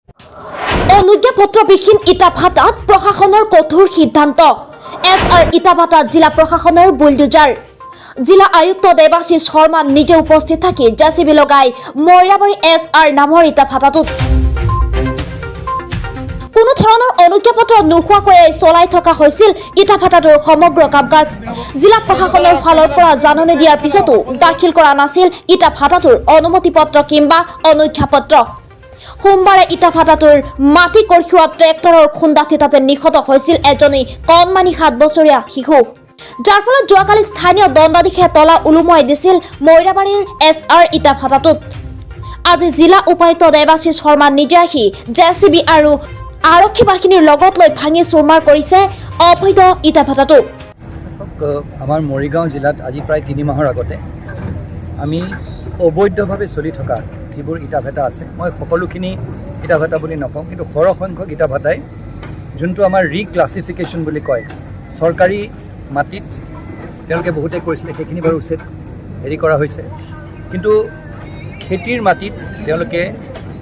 অনুজ্ঞাপত্ৰবিহীন ইটাভাটাত প্ৰশাসনৰ কঠোৰ সিদ্ধান্ত। SR ইটাভাটাত জিলা প্ৰশাসনৰ বুলডোজাৰ। জিলা আয়ুক্ত দেৱাশিষ শৰ্মা নিজে উপস্থিত থাকি জেচিবি লগাই মইৰাবাৰী SR নামৰ ইটাভাটাটোত কোনো ধৰণৰ অনুজ্ঞাপত্ৰ নোহোৱাকৈ চলাই থকা হৈছিল ইটাভাটাটোৰ সমগ্ৰ কাম-কাজ। জিলা প্ৰশাসনৰ ফালৰ পৰা জাননী দিয়াৰ পিছতো দাখিল কৰা নাছিল ইটাভাটাটোৰ অনুমতি পত্ৰ কিংবা অনুজ্ঞাপত্ৰ। সোমবাৰে ইটাভাটাটোৰ মাটি কঢ়িওৱা ট্ৰেক্টৰৰ খুন্দাতে তাতে নিহত হৈছিল এজনী কণমানি 7 বছৰীয়া শিশু, যাৰ ফলত যোৱাকালি স্থানীয় দণ্ডাধীশে তলা ওলোমাই দিছিল মইৰাবাৰীৰ SR ইটাভাটাটোত। আজি জিলা উপায়ুক্ত দেৱাশিষ শৰ্মা নিজে আহি জেচিবি আৰু আৰক্ষী বাহিনীৰ লগত লৈ ভাঙি চুৰমাৰ কৰিছে অবৈধ ইটাভাটাটো। আমাৰ মৰিগাঁও জিলাত আজি প্ৰায় 3 মাহৰ আগতে আমি অবৈধভাৱে চলি থকা যিবোৰ ইটাভাটা আছে, মই সকলোখিনি ইটাভাটা বুলি নকওঁ, কিন্তু সৰহসংখ্যক ইটাভাটাই যোনটো আমাৰ ৰিক্লাছিফিকেশ্যন বুলি কয়, চৰকাৰী মাটিত তেওঁলোকে বহুতেই কৰিছিলে, সেইখিনি বাৰু উচিত কৰা হৈছে, কিন্তু খেতিৰ মাটিত তেওঁলোকে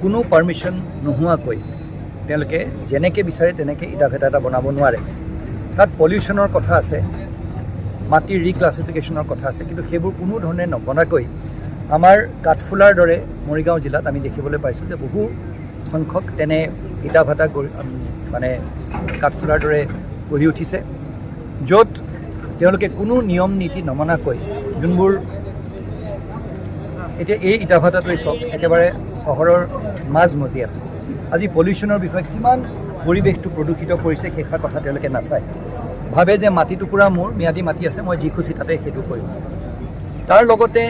কোনো পাৰ্মিশ্যন নোহোৱাকৈ তেওঁলোকে যেনেকৈ বিচাৰে তেনেকৈ ইটাভাটা এটা বনাব নোৱাৰে। তাত পলিউশ্যনৰ কথা আছে, মাটিৰ ৰিক্লাছিফিকেশ্যনৰ কথা আছে, কিন্তু সেইবোৰ কোনো ধৰণে নবনাকৈ আমাৰ কাঠফুলাৰ দৰে মৰিগাঁও জিলাত আমি দেখিবলৈ পাইছোঁ যে বহু সংখ্যক তেনে ইটাভাটা মানে কাঠফুলাৰ দৰে গঢ়ি উঠিছে, য'ত তেওঁলোকে কোনো নিয়ম নীতি নমনাকৈ যোনবোৰ এতিয়া এই ইটাভাটাটোৱে চব একেবাৰে চহৰৰ মাজমজিয়াত আজি পলিউশ্যনৰ বিষয়ে কিমান পৰিৱেশটো প্ৰদূষিত কৰিছে সেইষাৰ কথা তেওঁলোকে নাচায়। ভাবে যে মাটি টুকুৰা মোৰ ম্যাদী মাটি আছে, মই যি খুচি তাতে সেইটো কৰিম। তাৰ লগতে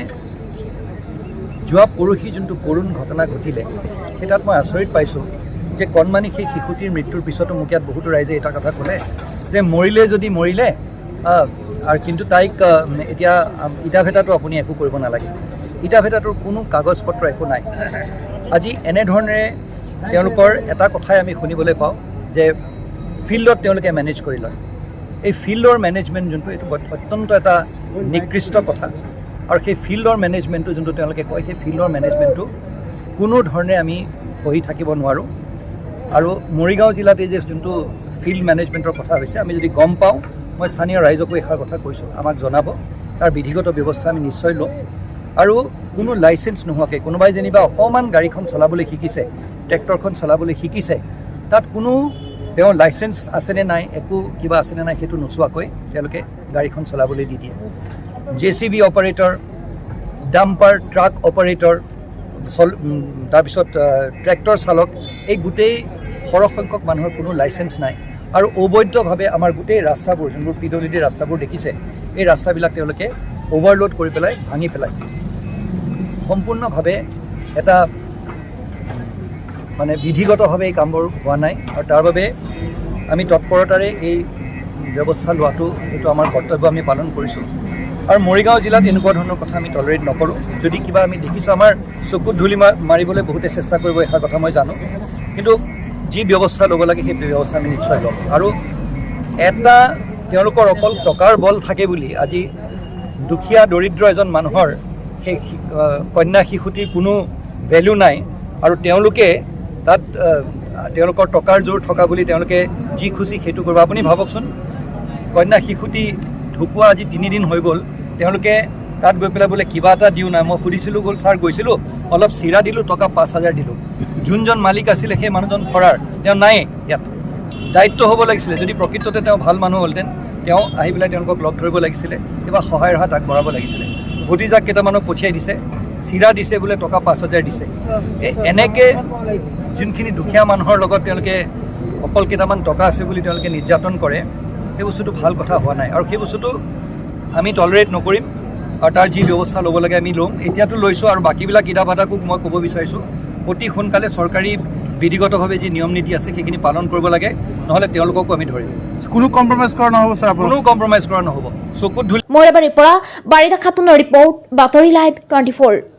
যোৱা পৰহি যোনটো কৰুণ ঘটনা ঘটিলে, সেই তাত মই আচৰিত পাইছোঁ যে কণমানি সেই শিশুটিৰ মৃত্যুৰ পিছতো মোক ইয়াত বহুতো ৰাইজে এটা কথা ক'লে যে মৰিলে যদি মৰিলে, আৰু কিন্তু তাইক এতিয়া ইটাভাটাটো আপুনি একো কৰিব নালাগে। ইটাভাটাটোৰ কোনো কাগজ পত্ৰ একো নাই। আজি এনেধৰণেৰে তেওঁলোকৰ এটা কথাই আমি শুনিবলৈ পাওঁ যে ফিল্ডত তেওঁলোকে মেনেজ কৰি লয়। এই ফিল্ডৰ মেনেজমেণ্ট যোনটো, এইটো অত্যন্ত এটা নিকৃষ্ট কথা, আৰু সেই ফিল্ডৰ মেনেজমেণ্টটো যোনটো তেওঁলোকে কয়, সেই ফিল্ডৰ মেনেজমেণ্টটো কোনো ধৰণে আমি সহি থাকিব নোৱাৰোঁ। আৰু মৰিগাঁও জিলাত এই যে যোনটো ফিল্ড মেনেজমেণ্টৰ কথা হৈছে, আমি যদি গম পাওঁ, মই স্থানীয় ৰাইজকো এষাৰ কথা কৈছোঁ, আমাক জনাব, তাৰ বিধিগত ব্যৱস্থা আমি নিশ্চয় ল'ম। আৰু কোনো লাইচেঞ্চ নোহোৱাকৈ কোনোবাই যেনিবা অকণমান গাড়ীখন চলাবলৈ শিকিছে, ট্ৰেক্টৰখন চলাবলৈ শিকিছে, তাত কোনো তেওঁৰ লাইচেঞ্চ আছেনে নাই, একো কিবা আছেনে নাই সেইটো নোচোৱাকৈ তেওঁলোকে গাড়ীখন চলাবলৈ দি দিয়ে। JCB operator, dumper truck operator, তাৰপিছত ট্ৰেক্টৰ চালক, এই গোটেই সৰহসংখ্যক মানুহৰ কোনো লাইচেঞ্চ নাই, আৰু অবৈধভাৱে আমাৰ গোটেই ৰাস্তাবোৰ যোনবোৰ PWD ৰাস্তাবোৰ দেখিছে, এই ৰাস্তাবিলাক তেওঁলোকে অভাৰলোড কৰি পেলাই ভাঙি পেলায়। সম্পূৰ্ণভাৱে এটা মানে বিধিগতভাৱে এই কামবোৰ হোৱা নাই, আৰু তাৰ বাবে আমি তৎপৰতাৰে এই ব্যৱস্থা লোৱাটো এইটো আমাৰ কৰ্তব্য, আমি পালন কৰিছোঁ। আৰু মৰিগাঁও জিলাত এনেকুৱা ধৰণৰ কথা আমি টলাৰেট নকৰোঁ। যদি কিবা আমি দেখিছোঁ, আমাৰ চকুত ধূলি মাৰিবলৈ বহুতে চেষ্টা কৰিব, এষাৰ কথা মই জানো, কিন্তু যি ব্যৱস্থা ল'ব লাগে সেই ব্যৱস্থা আমি নিশ্চয় ল'ম। আৰু এটা তেওঁলোকৰ অকল টকাৰ বল থাকে বুলি আজি দুখীয়া দৰিদ্ৰ এজন মানুহৰ সেই কন্যা শিশুটিৰ কোনো ভেলু নাই, আৰু তেওঁলোকে তাত তেওঁলোকৰ টকাৰ জোৰ থকা বুলি তেওঁলোকে যি খুচি সেইটো কৰিব। আপুনি ভাবকচোন, কন্যা শিশুটি ঢুকুৱা আজি 3 দিন হৈ গ'ল, তেওঁলোকে তাত গৈ পেলাই বোলে কিবা এটা দিওঁ নাই। মই সুধিছিলোঁ, গ'ল ছাৰ গৈছিলোঁ, অলপ চিৰা দিলোঁ, টকা 5,000 দিলোঁ। যোনজন মালিক আছিলে সেই মানুহজন ফৰাৰ, তেওঁ নাই ইয়াত। দায়িত্ব হ'ব লাগিছিলে, যদি প্ৰকৃততে তেওঁ ভাল মানুহ হ'লহেঁতেন, তেওঁ আহি পেলাই তেওঁলোকক লগ ধৰিব লাগিছিলে, কিবা সহায়ৰ হাত আগবঢ়াব লাগিছিলে। ভতিজাক কেইটামানক পঠিয়াই দিছে, চিৰা দিছে, বোলে টকা 5,000 দিছে। এনেকৈ যোনখিনি দুখীয়া মানুহৰ লগত তেওঁলোকে অকল কেইটামান টকা আছে বুলি তেওঁলোকে নিৰ্যাতন কৰে, সেই বস্তুটো ভাল কথা হোৱা নাই, আৰু সেই বস্তুটো আমি টলাৰেট নকৰিম, আৰু তাৰ যি ব্যৱস্থা ল'ব লাগে আমি ল'ম। এতিয়াতো লৈছোঁ, আৰু বাকীবিলাক ইটাভাটাকো মই ক'ব বিচাৰিছোঁ, অতি সোনকালে চৰকাৰী বিধিগতভাৱে যি নিয়ম নীতি আছে সেইখিনি পালন কৰিব লাগে, নহ'লে তেওঁলোককো আমি ধৰিম। কোনো কম্প্ৰমাইজ কৰা নহ'ব ছাৰ, কোনো কম্প্ৰমাইজ কৰা নহ'ব। চকুত ধূলি। মইৰাবাৰীৰ পৰা বাৰিদা খাতুনৰ ৰিপৰ্ট, বাতৰি লাইভ 24।